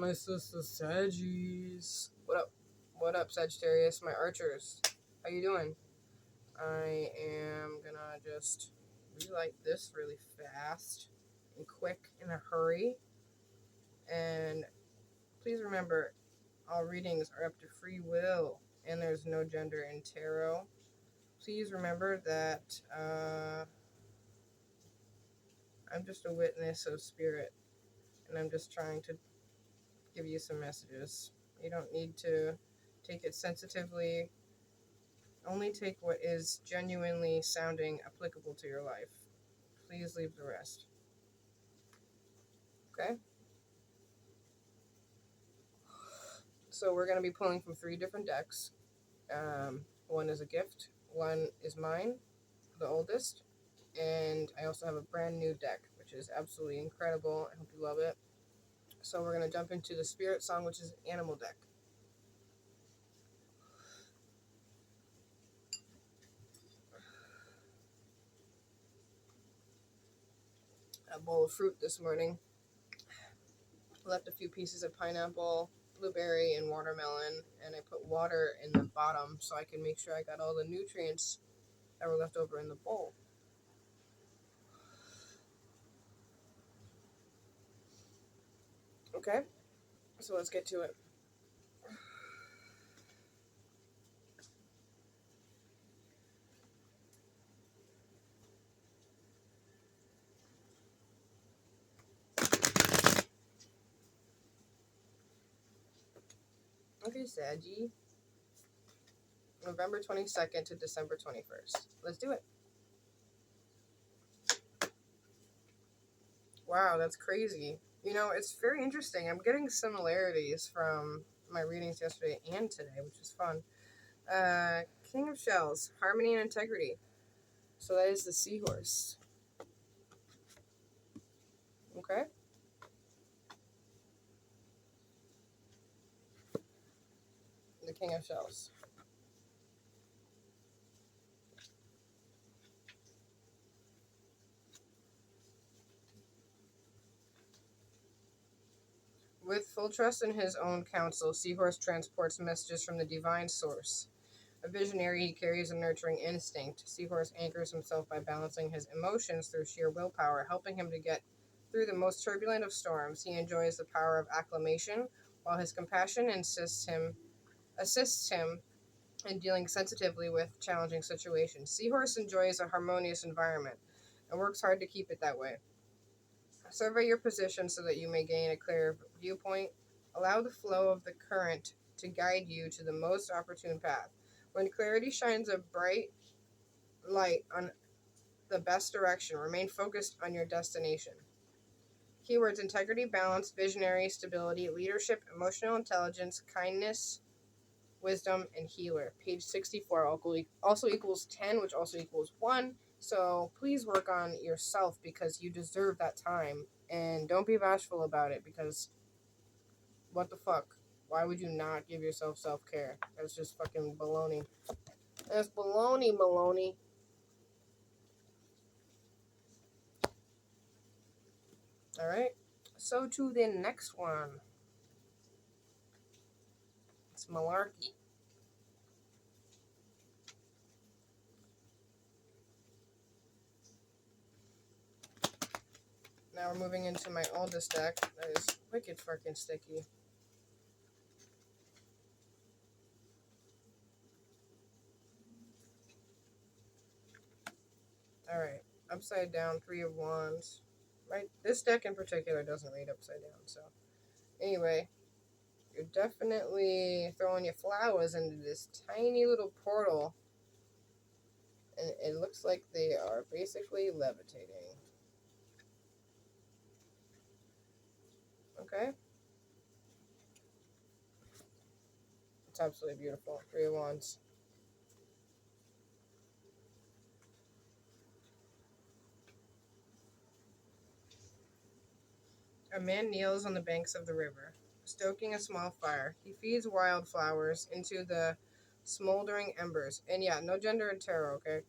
My sister Saggies. What up? What up, Sagittarius? My archers. How you doing? I am gonna just relight this really fast and quick in a hurry. And please remember, all readings are up to free will, and there's no gender in tarot. Please remember that I'm just a witness of spirit, and I'm just trying to give you some messages. You don't need to take it sensitively. Only take what is genuinely sounding applicable to your life. Please leave the rest. Okay? So we're going to be pulling from 3 different decks. One is a gift. One is mine, the oldest. And I also have a brand new deck, which is absolutely incredible. I hope you love it. So we're going to jump into the Spirit Song, which is an animal deck. A bowl of fruit this morning. Left a few pieces of pineapple, blueberry, and watermelon, and I put water in the bottom so I can make sure I got all the nutrients that were left over in the bowl. Okay, so let's get to it. Okay, Saggy. November 22nd to December 21st. Let's do it. Wow, that's crazy. You know, it's very interesting. I'm getting similarities from my readings yesterday and today, which is fun. King of Shells, Harmony and Integrity. So that is the seahorse. Okay? The King of Shells. With full trust in his own counsel, Seahorse transports messages from the divine source. A visionary, he carries a nurturing instinct. Seahorse anchors himself by balancing his emotions through sheer willpower, helping him to get through the most turbulent of storms. He enjoys the power of acclamation, while his compassion assists him in dealing sensitively with challenging situations. Seahorse enjoys a harmonious environment and works hard to keep it that way. Survey your position so that you may gain a clear viewpoint. Allow the flow of the current to guide you to the most opportune path. When clarity shines a bright light on the best direction, remain focused on your destination. Keywords: integrity, balance, visionary, stability, leadership, emotional intelligence, kindness, wisdom, and healer. Page 64 also equals 10, which also equals 1. So please work on yourself because you deserve that time. And don't be bashful about it because what the fuck? Why would you not give yourself self-care? That's just fucking baloney. That's baloney. Alright. So to the next one. It's malarkey. Now we're moving into my oldest deck. That is wicked fucking sticky. Alright. Upside down, 3 of Wands. Right? This deck in particular doesn't read upside down, so. Anyway. You're definitely throwing your flowers into this tiny little portal. And it looks like they are basically levitating. Okay? It's absolutely beautiful. 3 of Wands. A man kneels on the banks of the river, stoking a small fire. He feeds wildflowers into the smoldering embers. And yeah, no gender in tarot, okay?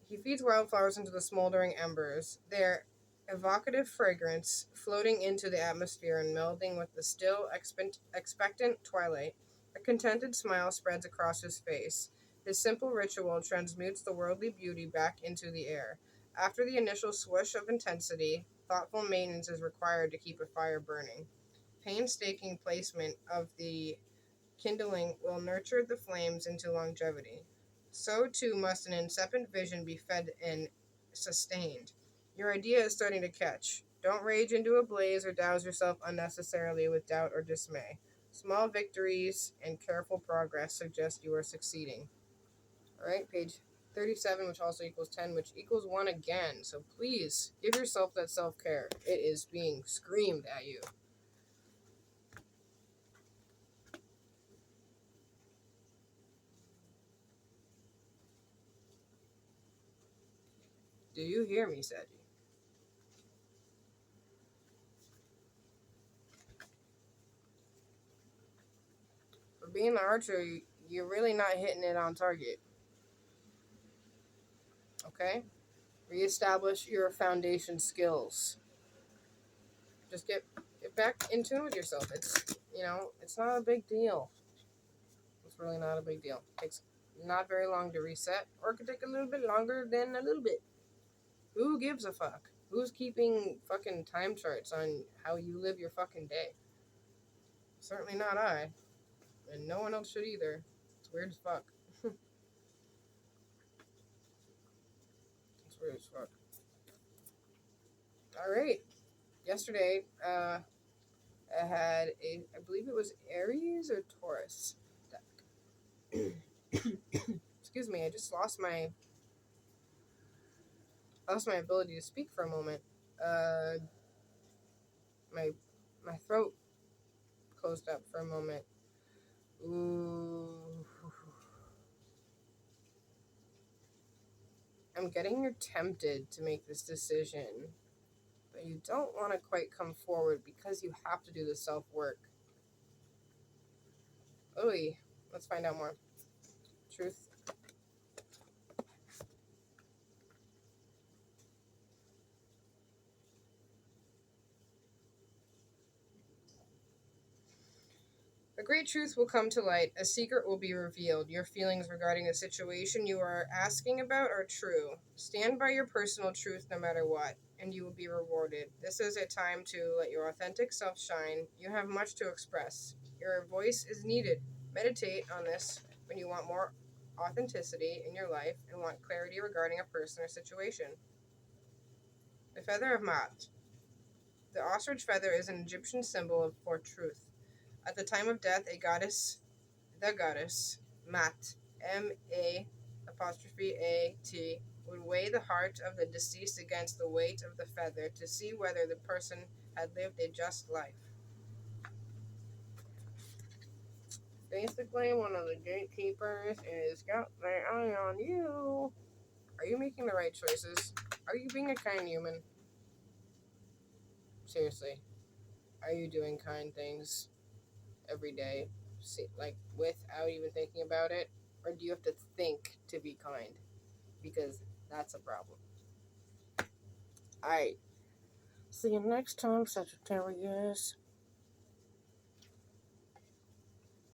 He feeds wildflowers into the smoldering embers. They're evocative fragrance floating into the atmosphere and melding with the still expectant twilight. A contented smile spreads across his face. His simple ritual transmutes the worldly beauty back into the air. After the initial swoosh of intensity, thoughtful maintenance is required to keep a fire burning. Painstaking placement of the kindling will nurture the flames into longevity. So too must an incipient vision be fed and sustained. Your idea is starting to catch. Don't rage into a blaze or douse yourself unnecessarily with doubt or dismay. Small victories and careful progress suggest you are succeeding. All right, page 37, which also equals 10, which equals 1 again. So please give yourself that self care. It is being screamed at you. Do you hear me, Saggy? For being the archer, you're really not hitting it on target. Okay? Reestablish your foundation skills. Just get back in tune with yourself. It's not a big deal. It's really not a big deal. It takes not very long to reset, or it could take a little bit longer than a little bit. Who gives a fuck? Who's keeping fucking time charts on how you live your fucking day? Certainly not I. And no one else should either. It's weird as fuck. It's weird as fuck. Alright. Yesterday, I had I believe it was Aries or Taurus deck. Excuse me, I just lost my ability to speak for a moment. My throat closed up for a moment. Ooh. I'm getting tempted to make this decision, but you don't want to quite come forward because you have to do the self-work. Ooh, let's find out more. Truth. A great truth will come to light. A secret will be revealed. Your feelings regarding the situation you are asking about are true. Stand by your personal truth no matter what, and you will be rewarded. This is a time to let your authentic self shine. You have much to express. Your voice is needed. Meditate on this when you want more authenticity in your life and want clarity regarding a person or situation. The feather of Maat. The ostrich feather is an Egyptian symbol for truth. At the time of death, the goddess, Mat, M-A apostrophe A-T, would weigh the heart of the deceased against the weight of the feather to see whether the person had lived a just life. Basically, one of the gatekeepers is got their eye on you. Are you making the right choices? Are you being a kind human? Seriously. Are you doing kind things every day? Like, without even thinking about it? Or do you have to think to be kind? Because that's a problem. Alright. See you next time, Sagittarius.